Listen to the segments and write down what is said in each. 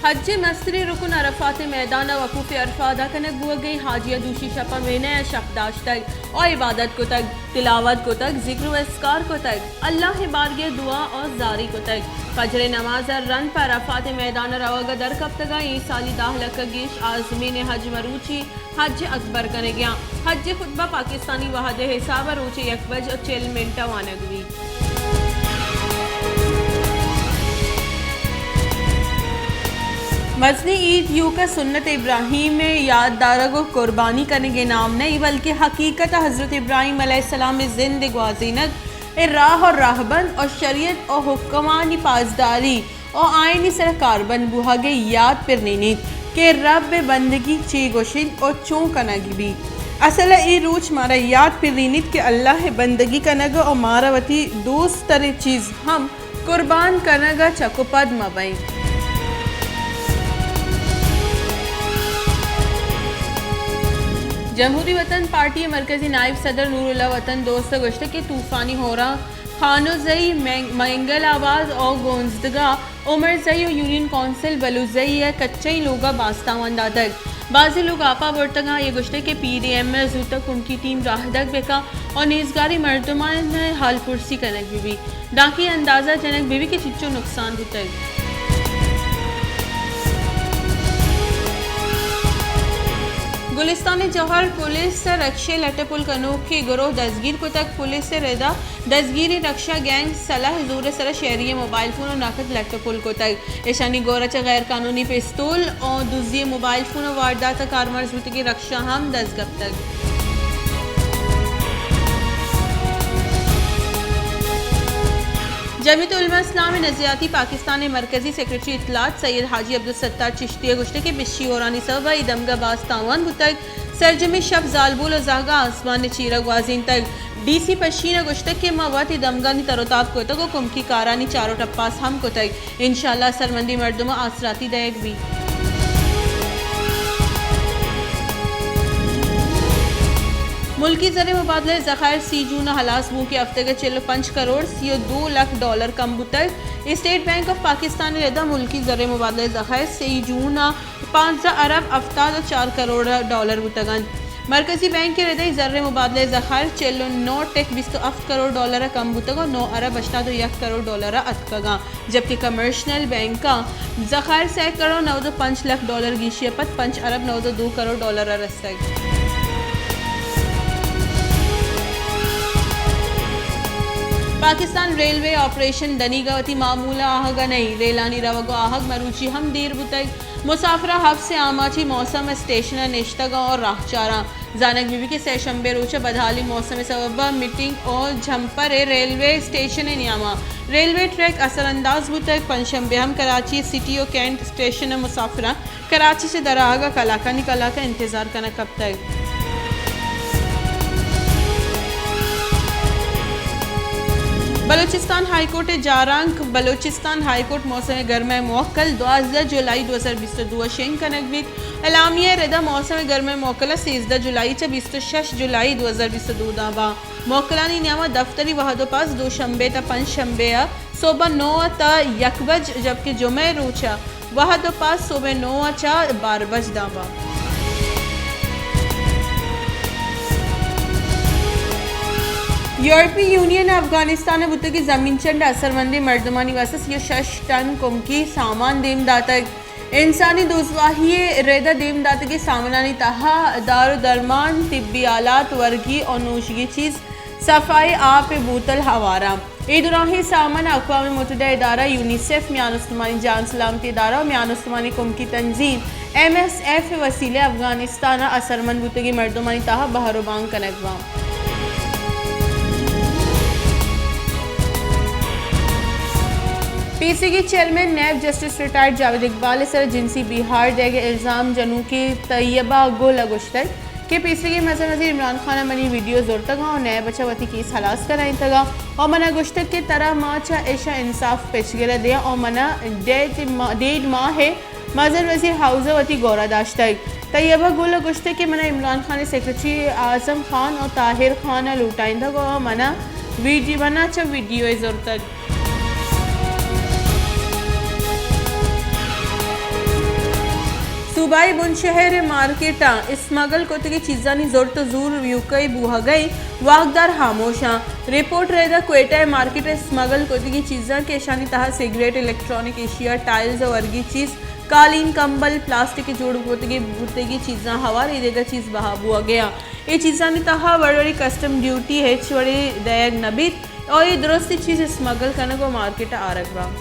हज मस्री रुकन अरफात मैदान वकूफ़ अरफा अदा कनक बुआ गई हाजिया दूसरी शपा में नया शब्दाश तक और इबादत को तक तिलावत को तक जिक्र व अस्कार को तक अल्लाह बारगे दुआ और जारी को तक फजर नमाज रन पर अरफात मैदान रवागा दर कब तक ई साली दाह लकगीश आजमीन हज मरूची हज अकबर कने गया हज खुतबा पाकिस्तानी वहाद हिसाब रूची 1 बज और 4 मिनट वानगवी। मजनी ईद यू का सुन्नत इब्राहिम में याददार को कुर्बानी करने के नाम नहीं बल्कि हकीकत हज़रत इब्राहिम अलैहिस्सलाम ज़िंदगी वाज़ीनत राह और राहबन और शरीयत और हुक्मानी पासदारी और आइनी सरकार बन बुहा गई याद पर नीत के रब बंदगी ची गोशिद और चों कनगी भी असल ई रूच मारा याद पर नीत के अल्लाह बंदगी कनग और मारावती दोस्त तरह चीज़ हम कुर्बान कनगा चकुपद मबई। जमहूरी वतन पार्टी मरकजी नायब सदर नूरुल्लाह वतन दोस्त गोश्त के तूफ़ानी होरा खानोजई मंगल आवाज़ और गोंजदगा उमरजई और यूनियन कौंसिल बलूजई या कच्चई लोगा बास्तावंदा तक बाज़ी लोग आपा बरतगा ये गोश्त के PDM में जू तक उनकी टीम राहदक बेका और नेज़गारी मर्दमान हाल पुरसी कनक बीबी डाकी अंदाज़ा जनक बीबी के चिच्चो नुकसान होता है। गुलिस्तान जौहर पुलिस रक्षे लटपुल कनूक के गुरोह दसगीर को तक पुलिस से रेदा दसगीरी रक्षा गैंग सलाह जोर सर शहरी मोबाइल फ़ोन और नाकद लटपुल को तक ईशानी गोरच गैर कानूनी पिस्तौल और दूसरी मोबाइल फ़ोन और वारदात कारमर्ज की रक्षा हम 10 गब तक। जमीयत उलमा इस्लाम नज़रियाती पाकिस्तान मरकजी सेक्रेटरी इतलात सैयद हाजी अब्दुल सत्तार चिश्ती गुश्ते के बिशी औरानी सबा दमगा बास तावन तक सरजमी शब जालबुल और जागा आसमान ने चीरक वाजीन तक DC पशीना गुश्तक के मवाती दमगानी तरोताब को तक कुमकी कारानी चारों टप्पास हम को तक इंशाल्लाह सरमंदी मर्दुमा आसराती दयक भी। मुल्की ज़र मुबादले ज़ख़ायर सी जून हलास मुँह के हफ्ते के 5 करोड़ $2 लाख कम बुतर स्टेट बैंक ऑफ पाकिस्तान ने रदा मुल्की ज़र मुबादले ज़ख़ायर सी जून 15 अरब अफ्ताद 4 करोड़ डॉलर बुतगन मरकजी बैंक के रदा ज़र मुबादले ज़ख़ायर 27 करोड़ डॉलर कम बुतगा 9 अरब 81 करोड़ डॉलर अतकगा जबकि कमर्शनल बैंक का ज़ख़ायर 1 करोड़ 95 लाख डॉलर गिशियपत 5 अरब 92 करोड़ डॉलर रस्तग। पाकिस्तान रेलवे ऑपरेशन दनीगावती मामूला आहगा नहीं रेलानी रवगो आहग मरूची हम देर बुतक मुसाफरा हब से आमाची मौसम स्टेशन निश्तगा और राहचारा जानक बीबी के सैशंबे रोचा बदहाली मौसम सबबा मीटिंग और jumper railway station नियामा railway track असरअंदाज बुतक पंशंबे हम कराची सिटी और कैंट स्टेशन मुसाफरा कराची से दरागा कलाका निकला का इंतज़ार करना कब तक। बलूचिस्तान हाईकोर्ट जारंग बलूचिस्तान हाईकोर्ट मौसम गर्मा मौकल 12 जुलाई 2022 शेंग कनकविक एलामिया रदा मौसम गर्मा मौकला 13 जुलाई 26 जुलाई 2022 दावा मौकलानी न्यामा दफ्तरी वहादो पास दोशंबे ता पंचशंबे सुबह 9 ता 1 बज जबकि जुमे रोचा वहादो पास सुबह 9 चा 12 बज दावा। यूरोपीय यूनियन अफगानिस्तान बुत की ज़मीन चंड असरमंदी मर्दमानी वसस ये 6 टन कुमकी सामान देम दातक इंसानी दोस्वाही रेदा देम दात के सामनानी तहा दार दरमान तिब्बी आलात वर्गी और नोशगी चीज़ सफाई आप बोतल हवारा ईदुराही सामान अक़वाम मुत्तहिदा इदारा यूनिसेफ म्यानुस्तमानी जान सलामती इदारा और म्यानुस्तमानी कुमकी तंजीम MSF वसीले अफगानिस्तान असरमंद बुत की मर्दमानी तहा बहरोबांग कनकवा। PCG चेयरमैन नैब जस्टिस रिटायर्ड जावेद इकबाल सर जिनसी बिहार देगे इल्ज़ाम जनू की तैयबा गोला गुश्तर के PCG मज़र वज़ीर इमरान खान मनी वीडियो जोर तगा और नैब बचावती केस हलास कराई तगा और मना गुश्तर के तरह माचा ऐशा इंसाफ पेशगिरा दिया और मना 1.5 माह है मज़र वज़ीर हाउज़वती गौरा दाश्तक तैयबा गोला गुश्तर के मना इमरान खान सेक्रेटरी आज़म खान और ताहिर खान लुटाइंदा और मना वीडियो जोर तक। सूबाई बुनशहर मार्केटा स्मगल कोतगी चीज़ानी जोर तो जूर यूकई बुहा गई वागदार खामोशा रिपोर्ट रेदा क्वेटा मार्केट स्मगल कोतगी चीज़ा के शानी तहा सिगरेट इलेक्ट्रॉनिक एशिया टाइल्स और वर्गी चीज़ कालीन कंबल प्लास्टिक के जोड़ बुतगी चीज़ा हवारी देगा चीज़ बहा बुआ गया ये चीज़ा ने तहा बड़ी बड़ी कस्टम ड्यूटी है बड़ी दयाग नबीत और ये दुरुस्ती चीज़ स्मगल करने को मार्केट आ रखा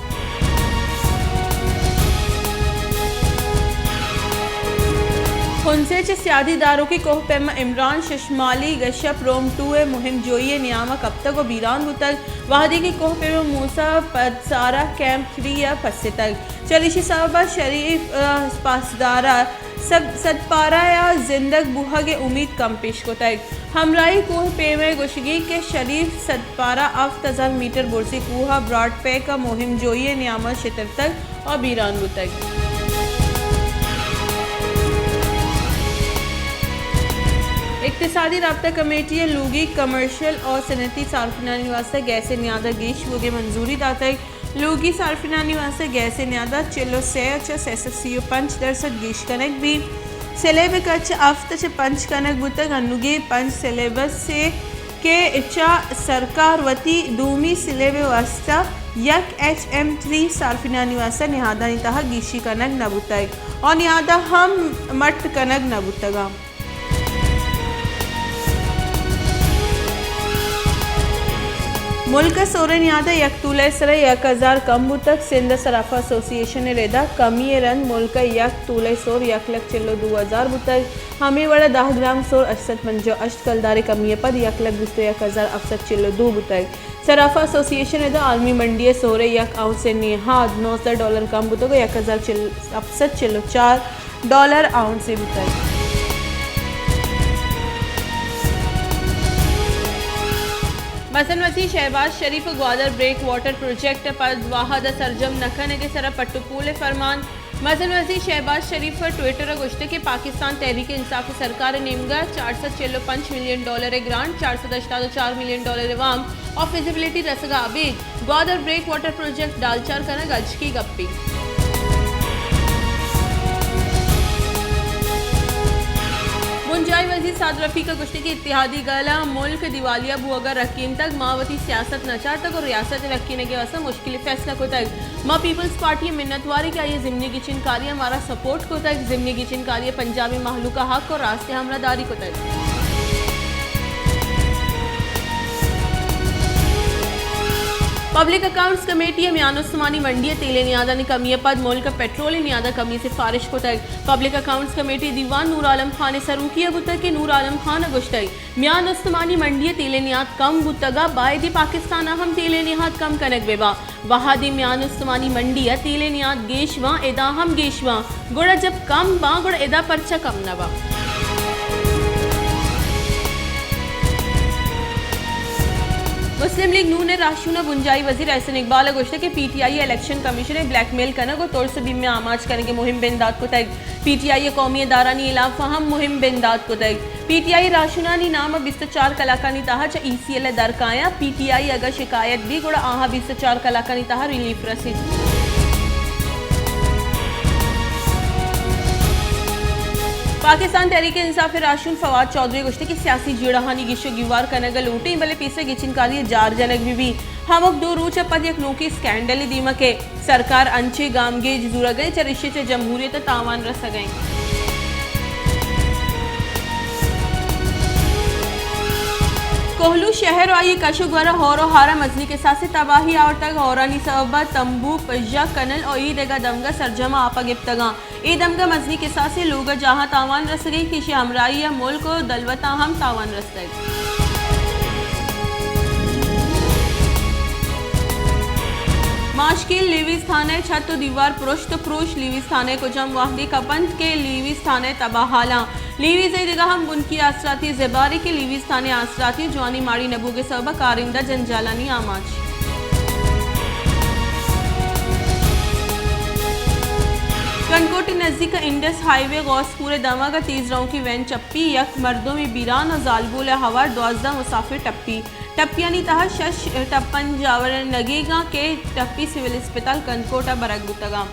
खुनसे सियादीदारों की कोह पैमा इमरान शशमाली गशप रोम टू मुहिम जोई नियामक अब तक और बीरान बुतक वादी की कोह पैमा मूसा पदसारा कैंप 3 या फस्से तक चलिशी साहबा शरीफ पासदारा सब सदपारा या जिंदग बुहा के उम्मीद कम पेश को तक हमराई कोह पेमे गुशगी के शरीफ सदपारा 8000 मीटर बुरसी कोहा ब्रॉड पे का मुहिम जोई नियामक क्षेत्र तक और बीरान बुतक इक्तिसादी राब्ता कमेटी लूगी कमर्शियल और सनती सार्फिनानी वास्ते गैस न्यादा गेश वगे मंजूरी दाता लूगी सार्फिनानी वास्ते गैस न्यादा चिलो से सीओ 5% गेश कनक भी सिलेब कच्छ आफ्त पंच कनक बुतक अनुगे पंच सिलेबस से के इच्छा सरकार वती दूमी सिलेब वास्ता यक HM3 सार्फिनानी वास्ता निहादा निताहा गीशी कनक नबुतक और निहादा हम मट कनक नबुतगा मुल्क सोरे न्यादा यकतूल सर 1000 कम्बू तक सिंध सराफा एसोसिएशन ने रेदा कमी रन मुल्क यकतूल सोर 1,02,000 बुतक हमें वड़ा 10 ग्राम सोर 68 कलदारे कमी पद 1,22,000 अफसद चिल्लो 2 बुतक सराफा एसोसिएशन ने आलमी मंडी सोरे यक आउंस से निहाद $900 कम बुतक 1000 अफसद चिल्लो $4 आउंस से बुतक मसन वसी शहबाज शरीफ ग्वादर ब्रेक वाटर प्रोजेक्ट पर वाहद सरजम नखन के सर पट्टुपूल फरमान मसन वसी शहबाज शरीफ पर ट्विटर गुश्ते के पाकिस्तान तहरीक इंसाफ सरकार नेमगा $405 मिलियन ग्रांट $404 मिलियन अवाम और फिजिबिलिटी रसगा आबिद ग्वादर ब्रेक वाटर प्रोजेक्ट डालचार कना गज की गप्पी मुंजाई वजीर साद रफी का गुश्ती की इत्तेहादी गला मुल्क दिवालिया बुअगर रकीन तक मावती सियासत नचार तक और रियासत रखीने के वसा मुश्किल फैसला को तक माँ पीपल्स पार्टी मिन्नतवारी का ये जिमनी की चिनकारी हमारा सपोर्ट को तक जिमनी की चिनकारी पंजाबी महलू का हक और रास्ते हमरादारी को तक पब्लिक अकाउंट्स कमेटी म्यान उस्मानी मंडी तेले नियादा ने कमी पद मुल्क पेट्रोल नियादा कमी सिफारिश को तक पब्लिक अकाउंट्स कमेटी दीवान नूर आलम खान सरूकिया बुतक के नूर आलम खान गुश्तई म्यान उस्मानी मंडी तेले नियाद कम बुतगा बायदी पाकिस्तान हम तेले नियाद कम कनक बेबा वहादी म्यान उस्मानी मंडी तेले नियाद गेशवा एदा हम गेशवा गुड़ा जब कम बा गुड़ा एदा परचा कम न बा मुस्लिम लीग नून ने राशूना बुंजाई वजीर एहसन इकबाल गोश्ते के PTI इलेक्शन कमीशन ब्लैकमेल करने को तौर से बीम में आमाज करेंगे मुहिम बेंदाद को तक PTI कौमी अदारानी इलाफ हम मुहिम बेंदाद को तक PTI राशूना नी नाम 24 कलाकानी तहा च ECL दरकाया PTI अगर शिकायत भी गुड़ा आहा 24 कलाकानी तहा रिलीफ रसीद पाकिस्तान तहरीक इंसाफ राशून फवाद चौधरी गुश्ते की सियासी जीड़हानी गिशो गिवार कनगल लूटी भले पीछे गिचिनकारी जार जनक भी हमक दो रूच पद एक नोकी स्कैंडल दीमक है सरकार अंचे गामगे जूर गए चरिशे च जमहूरियत तावान रस गए कोहलू शहर आई कशुगरा हौरो हारा मजली के साथ से तबाही और तक हौरानी सबा तंबू पज्जा कनल और ईदगा दमगा सरजमा आपा गिफ्तगा ई दमगा मजली के साथ से लोग जहां तावान रस गई किसी हमराई या मुल्क को दलवता हम तावान रस गए माशकिल लीवीज थाने छत दीवार पुरुष लीवीज थाने को जम वाहदी कपंत के लीवीज थाने तबाहाला लीवीज जगह हम उनकी आसराती ज़बारी के लीवीज थाने आसराती जवानी माड़ी नबू के सबा कारिंदा जंजालानी आमाज कनकोटी नज़दीक इंडस हाईवे गौसपुर दमा का 30 राउंड की वैन चप्पी यक मर्दों में बीरान और जालबुल हवार 12 मुसाफिर टप्पी टप्पियानी तहा शश टप्पन जावर नगेगा के टप्पी सिविल अस्पताल कनकोटा बरगुतगा